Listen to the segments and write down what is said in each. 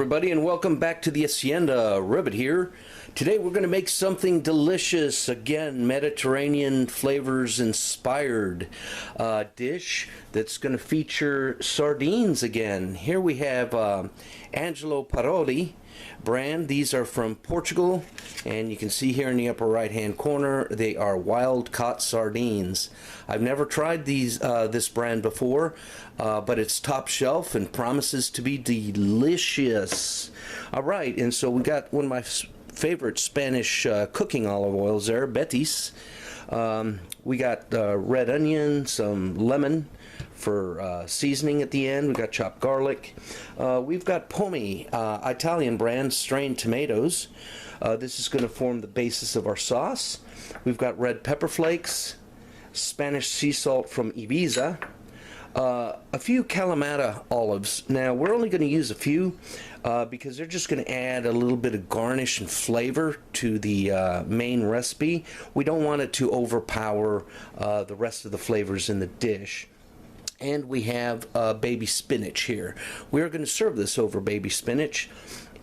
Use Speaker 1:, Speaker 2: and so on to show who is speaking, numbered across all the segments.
Speaker 1: everybody, and welcome back to the Hacienda. Ribbit here. Today we're going to make something delicious. Again, Mediterranean flavors inspired dish that's going to feature sardines again. Here we have Angelo Paroli brand. These are from Portugal, and you can see here in the upper right hand corner they are wild caught sardines. I've never tried this brand before, but it's top shelf and promises to be delicious. Alright, and so we got one of my favorite Spanish cooking olive oils there, beets. We got red onion, some lemon for seasoning at the end. We got chopped garlic. We've got Popeye, Italian brand, strained tomatoes. This is going to form the basis of our sauce. We've got red pepper flakes, Spanish sea salt from Ibiza, a few Kalamata olives. Now we're only going to use a few because they're just going to add a little bit of garnish and flavor to the main recipe. We don't want it to overpower the rest of the flavors in the dish. And we have baby spinach here. We're going to serve this over baby spinach.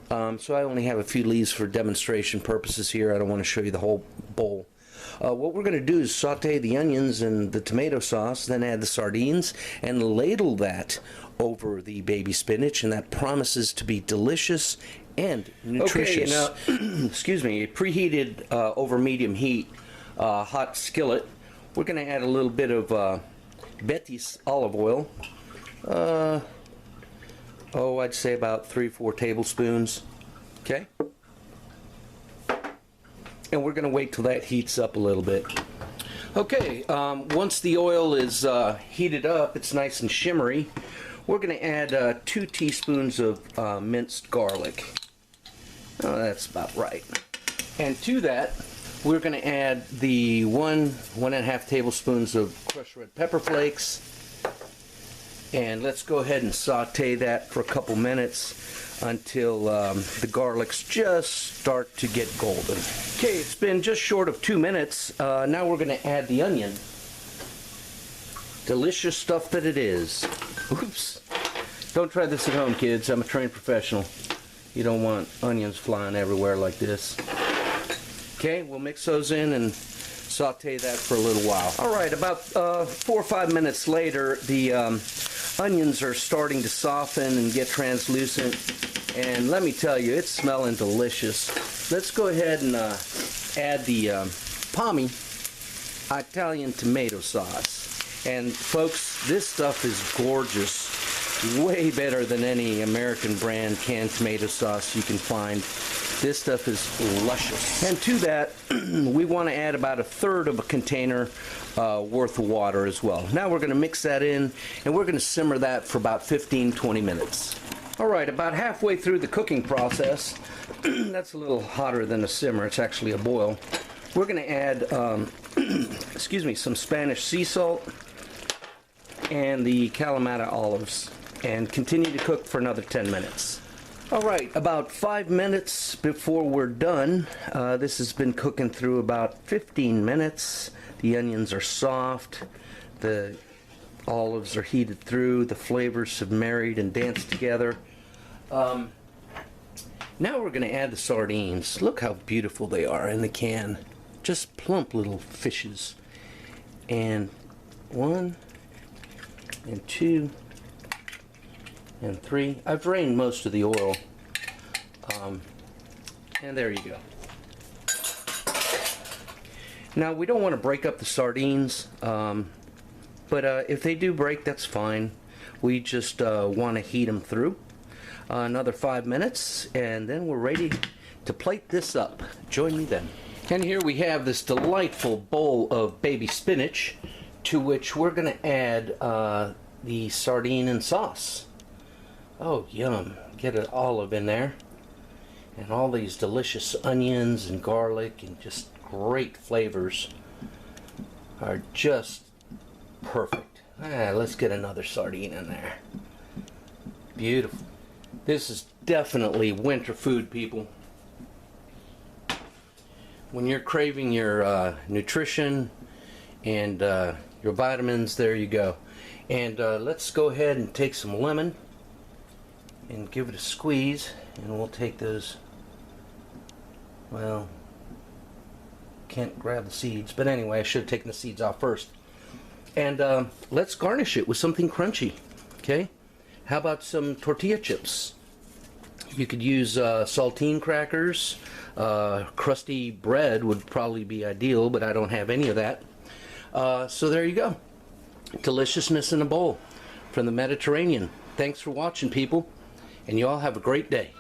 Speaker 1: So I only have a few leaves for demonstration purposes here. I don't want to show you the whole bowl. What we're going to do is saute the onions and the tomato sauce, then add the sardines, and ladle that over the baby spinach, and that promises to be delicious and nutritious. Okay, now, excuse me, a preheated over medium heat hot skillet. We're going to add a little bit of beets olive oil. I'd say about 3-4 tablespoons. Okay. And we're going to wait till that heats up a little bit. Okay, once the oil is heated up, it's nice and shimmery, we're going to add 2 teaspoons of minced garlic. Oh, that's about right. And to that, we're going to add the 1.5 tablespoons of crushed red pepper flakes. And let's go ahead and saute that for a couple minutes until the garlics just start to get golden. Okay, it's been just short of 2 minutes. Now we're going to add the onion. Delicious stuff that it is. Oops. Don't try this at home, kids. I'm a trained professional. You don't want onions flying everywhere like this. Okay, we'll mix those in and saute that for a little while. Alright, about 4 or 5 minutes later, the onions are starting to soften and get translucent, and let me tell you, it's smelling delicious. Let's go ahead and add the Popeye Italian tomato sauce. And folks, this stuff is gorgeous. Way better than any American brand canned tomato sauce you can find. This stuff is luscious. And to that, we want to add about 1/3 of a container worth of water as well. Now we're going to mix that in, and we're going to simmer that for about 15-20 minutes. Alright, about halfway through the cooking process, that's a little hotter than a simmer, it's actually a boil. We're going to add excuse me, some Spanish sea salt and the Kalamata olives, and continue to cook for another 10 minutes. Alright, about 5 minutes before we're done. This has been cooking through about 15 minutes. The onions are soft, the olives are heated through, the flavors have married and danced together. Now we're going to add the sardines. Look how beautiful they are in the can. Just plump little fishes. And 1 and 2 and 3. I've drained most of the oil, and there you go. Now we don't want to break up the sardines, but if they do break, that's fine. We just want to heat them through another 5 minutes, and then we're ready to plate this up. Join me then. And here we have this delightful bowl of baby spinach, to which we're going to add the sardine and sauce. Oh, yum. Get an olive in there. And all these delicious onions and garlic and just great flavors are just perfect. Let's get another sardine in there. Beautiful. This is definitely winter food, people. When you're craving your nutrition and your vitamins, there you go. And let's go ahead and take some lemon. and give it a squeeze, and we'll take those, well, can't grab the seeds, but anyway, I should have taken the seeds off first. And let's garnish it with something crunchy, okay? How about some tortilla chips? You could use saltine crackers. Crusty bread would probably be ideal, but I don't have any of that. So there you go. Deliciousness in a bowl from the Mediterranean. Thanks for watching, people, and you all have a great day.